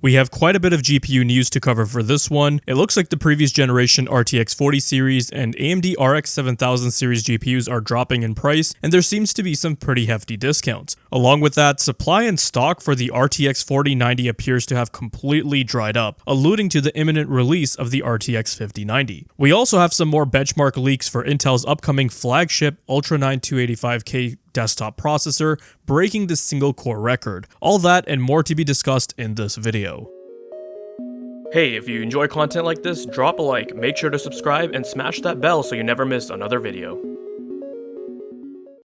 We have quite a bit of GPU news to cover for this one. It looks like the previous generation RTX 40 series and AMD RX 7000 series GPUs are dropping in price, and there seems to be some pretty hefty discounts. Along with that, supply and stock for the RTX 4090 appears to have completely dried up, alluding to the imminent release of the RTX 5090. We also have some more benchmark leaks for Intel's upcoming flagship Ultra 9 285K desktop processor, breaking the single core record. All that and more to be discussed in this video. Hey, if you enjoy content like this, drop a like, make sure to subscribe, and smash that bell so you never miss another video.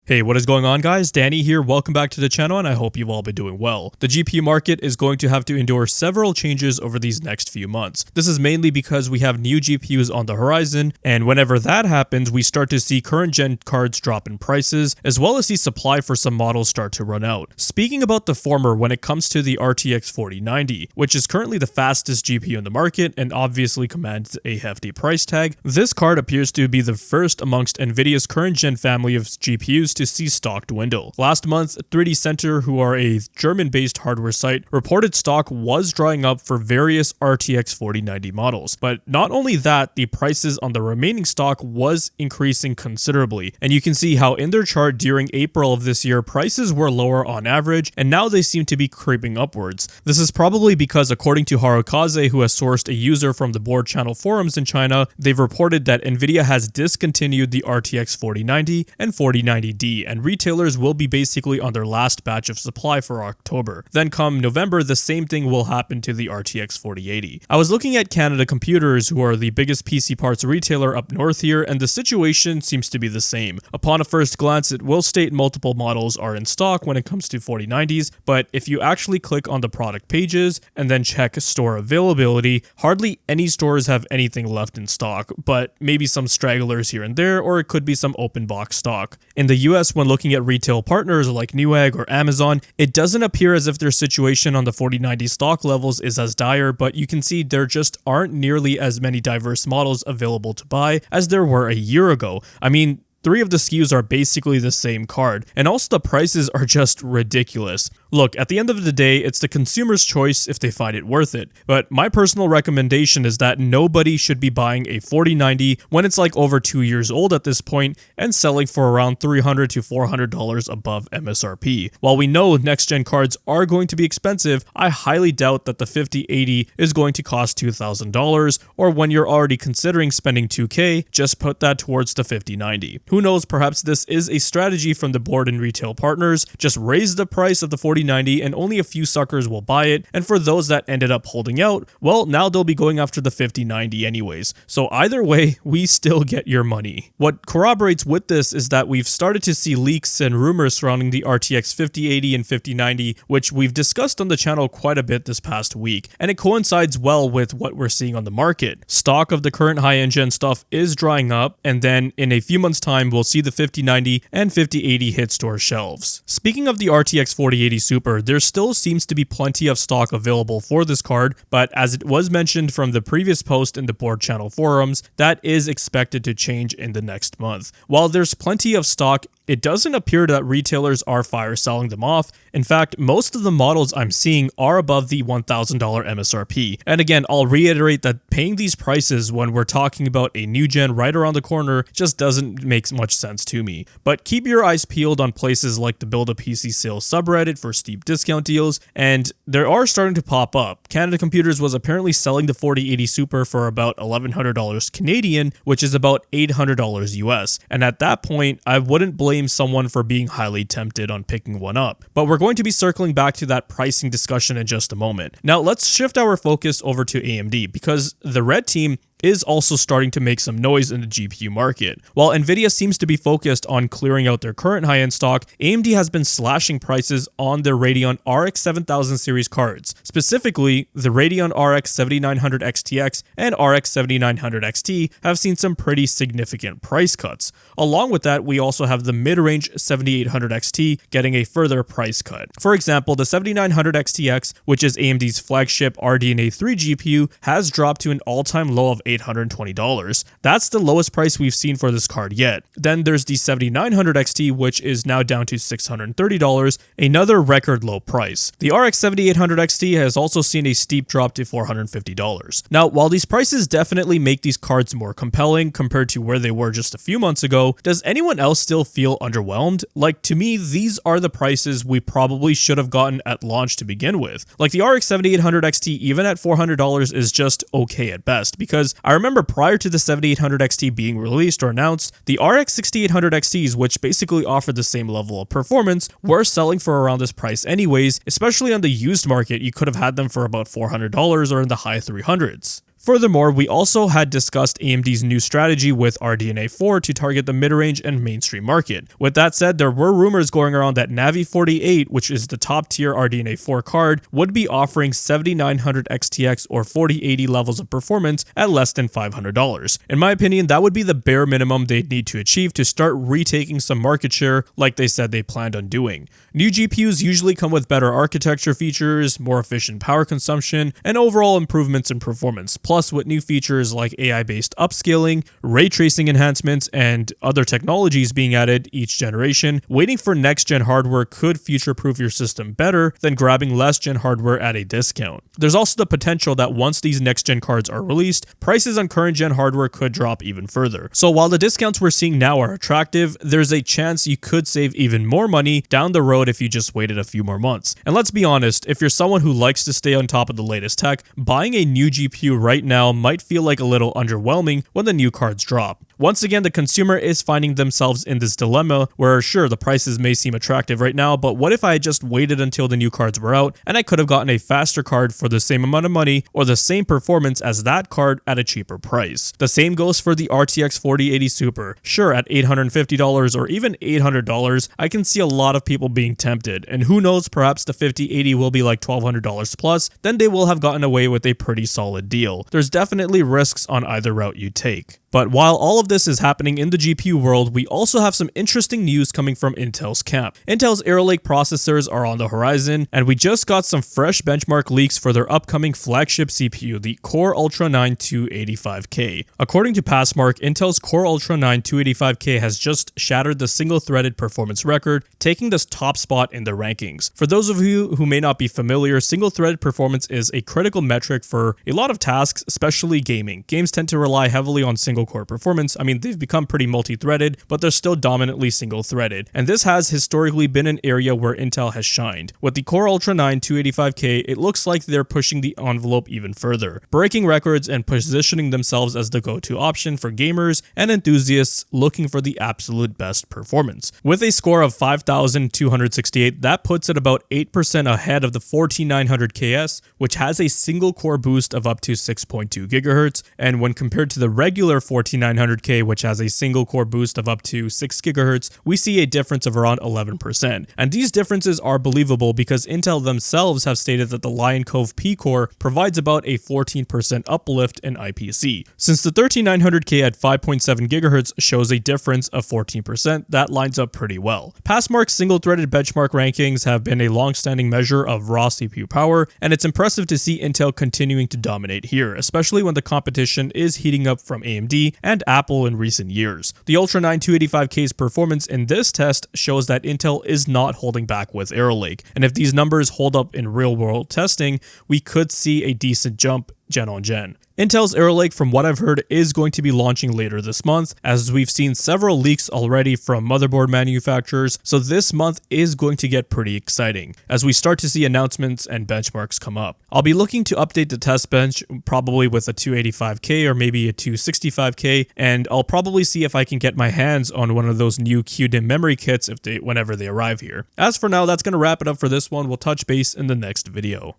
Hey, what is going on, guys? Danny here. Welcome back to the channel, and I hope you've all been doing well. The GPU market is going to have to endure several changes over these next few months. This is mainly because we have new GPUs on the horizon, and whenever that happens, we start to see current gen cards drop in prices, as well as see supply for some models start to run out. Speaking about the former, when it comes to the RTX 4090, which is currently the fastest GPU in the market and obviously commands a hefty price tag, this card appears to be the first amongst Nvidia's current gen family of GPUs to see stock dwindle. Last month, 3D Center, who are a German-based hardware site, reported stock was drying up for various RTX 4090 models. But not only that, the prices on the remaining stock was increasing considerably, and you can see how in their chart during April of this year, prices were lower on average, and now they seem to be creeping upwards. This is probably because, according to Harukaze, who has sourced a user from the board channel forums in China, they've reported that Nvidia has discontinued the RTX 4090 and 4090D, and retailers will be basically on their last batch of supply for October. Then come November, the same thing will happen to the RTX 4080. I was looking at Canada Computers, who are the biggest PC parts retailer up north here, and the situation seems to be the same. Upon a first glance, it will state multiple models are in stock when it comes to 4090s, but if you actually click on the product pages and then check store availability, hardly any stores have anything left in stock, but maybe some stragglers here and there, or it could be some open box stock. In the US, when looking at retail partners like Newegg or Amazon, it doesn't appear as if their situation on the 4090 stock levels is as dire, but you can see there just aren't nearly as many diverse models available to buy as there were a year ago. I mean, 3 of the SKUs are basically the same card, and also the prices are just ridiculous. Look, at the end of the day, it's the consumer's choice if they find it worth it, but my personal recommendation is that nobody should be buying a 4090 when it's like over 2 years old at this point and selling for around $300 to $400 above MSRP. While we know next-gen cards are going to be expensive, I highly doubt that the 5080 is going to cost $2,000, or when you're already considering spending $2K, just put that towards the 5090. Who knows, perhaps this is a strategy from the board and retail partners, just raise the price of the 4090 and only a few suckers will buy it, and for those that ended up holding out, well, now they'll be going after the 5090 anyways. So either way, we still get your money. What corroborates with this is that we've started to see leaks and rumors surrounding the RTX 5080 and 5090, which we've discussed on the channel quite a bit this past week, and it coincides well with what we're seeing on the market. Stock of the current high-end gen stuff is drying up, and then in a few months' time, we'll see the 5090 and 5080 hit store shelves. Speaking of the RTX 4080 Super, there still seems to be plenty of stock available for this card, but as it was mentioned from the previous post in the board channel forums, that is expected to change in the next month. While there's plenty of stock, it doesn't appear that retailers are fire selling them off. In fact, most of the models I'm seeing are above the $1,000 MSRP. And again, I'll reiterate that paying these prices when we're talking about a new gen right around the corner just doesn't make much sense to me. But keep your eyes peeled on places like the Build a PC sales subreddit for steep discount deals, and they are starting to pop up. Canada Computers was apparently selling the 4080 Super for about $1,100 Canadian, which is about $800 US. And at that point, I wouldn't blame someone for being highly tempted on picking one up. But we're going to be circling back to that pricing discussion in just a moment. Now let's shift our focus over to AMD, because the red team is also starting to make some noise in the GPU market. While Nvidia seems to be focused on clearing out their current high-end stock, AMD has been slashing prices on their Radeon RX 7000 series cards. Specifically, the Radeon RX 7900 XTX and RX 7900 XT have seen some pretty significant price cuts. Along with that, we also have the mid-range 7800 XT getting a further price cut. For example, the 7900 XTX, which is AMD's flagship RDNA 3 GPU, has dropped to an all-time low of $820. That's the lowest price we've seen for this card yet. Then there's the 7900 XT, which is now down to $630, another record low price. The RX 7800 XT has also seen a steep drop to $450. Now, while these prices definitely make these cards more compelling compared to where they were just a few months ago, does anyone else still feel underwhelmed? Like, to me, these are the prices we probably should have gotten at launch to begin with. Like, the RX 7800 XT, even at $400, is just okay at best, because I remember prior to the 7800 XT being released or announced, the RX 6800 XTs, which basically offered the same level of performance, were selling for around this price anyways. Especially on the used market, you could have had them for about $400 or in the high 300s. Furthermore, we also had discussed AMD's new strategy with RDNA 4 to target the mid-range and mainstream market. With that said, there were rumors going around that Navi 48, which is the top tier RDNA 4 card, would be offering 7900 XTX or 4080 levels of performance at less than $500. In my opinion, that would be the bare minimum they'd need to achieve to start retaking some market share like they said they planned on doing. New GPUs usually come with better architecture features, more efficient power consumption, and overall improvements in performance. Plus, with new features like AI-based upscaling, ray tracing enhancements, and other technologies being added each generation, waiting for next-gen hardware could future-proof your system better than grabbing last-gen hardware at a discount. There's also the potential that once these next-gen cards are released, prices on current-gen hardware could drop even further. So while the discounts we're seeing now are attractive, there's a chance you could save even more money down the road if you just waited a few more months. And let's be honest, if you're someone who likes to stay on top of the latest tech, buying a new GPU right now might feel like a little underwhelming when the new cards drop. Once again, the consumer is finding themselves in this dilemma where sure, the prices may seem attractive right now, but what if I had just waited until the new cards were out and I could have gotten a faster card for the same amount of money or the same performance as that card at a cheaper price? The same goes for the RTX 4080 Super. Sure, at $850 or even $800, I can see a lot of people being tempted, and who knows, perhaps the 5080 will be like $1,200 plus, then they will have gotten away with a pretty solid deal. There's definitely risks on either route you take. But while all of this is happening in the GPU world, we also have some interesting news coming from Intel's camp. Intel's Arrow Lake processors are on the horizon, and we just got some fresh benchmark leaks for their upcoming flagship CPU, the Core Ultra 9 285K. According to Passmark, Intel's Core Ultra 9 285K has just shattered the single-threaded performance record, taking this top spot in the rankings. For those of you who may not be familiar, single-threaded performance is a critical metric for a lot of tasks, especially gaming. Games tend to rely heavily on single core performance. I mean, they've become pretty multi-threaded, but they're still dominantly single-threaded. And this has historically been an area where Intel has shined. With the Core Ultra 9 285K, it looks like they're pushing the envelope even further, breaking records and positioning themselves as the go-to option for gamers and enthusiasts looking for the absolute best performance. With a score of 5,268, that puts it about 8% ahead of the 14900KS, which has a single core boost of up to 6.2 GHz, and when compared to the regular 14900K, which has a single core boost of up to 6 GHz, we see a difference of around 11%. And these differences are believable because Intel themselves have stated that the Lion Cove P-Core provides about a 14% uplift in IPC. Since the 13900K at 5.7 GHz shows a difference of 14%, that lines up pretty well. Passmark's single-threaded benchmark rankings have been a long-standing measure of raw CPU power, and it's impressive to see Intel continuing to dominate here, especially when the competition is heating up from AMD and Apple in recent years. The Ultra 9 285K's performance in this test shows that Intel is not holding back with Arrow Lake, and if these numbers hold up in real-world testing, we could see a decent jump gen on gen. Intel's Arrow Lake, from what I've heard, is going to be launching later this month, as we've seen several leaks already from motherboard manufacturers, so this month is going to get pretty exciting as we start to see announcements and benchmarks come up. I'll be looking to update the test bench, probably with a 285K or maybe a 265K, and I'll probably see if I can get my hands on one of those new QDIMM memory kits whenever they arrive here. As for now, that's going to wrap it up for this one. We'll touch base in the next video.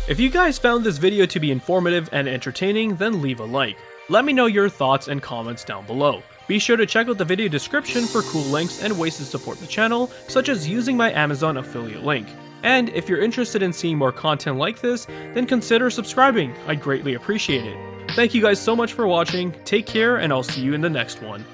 If you guys found this video to be informative and entertaining, then leave a like. Let me know your thoughts and comments down below. Be sure to check out the video description for cool links and ways to support the channel, such as using my Amazon affiliate link. And if you're interested in seeing more content like this, then consider subscribing. I'd greatly appreciate it. Thank you guys so much for watching, take care, and I'll see you in the next one.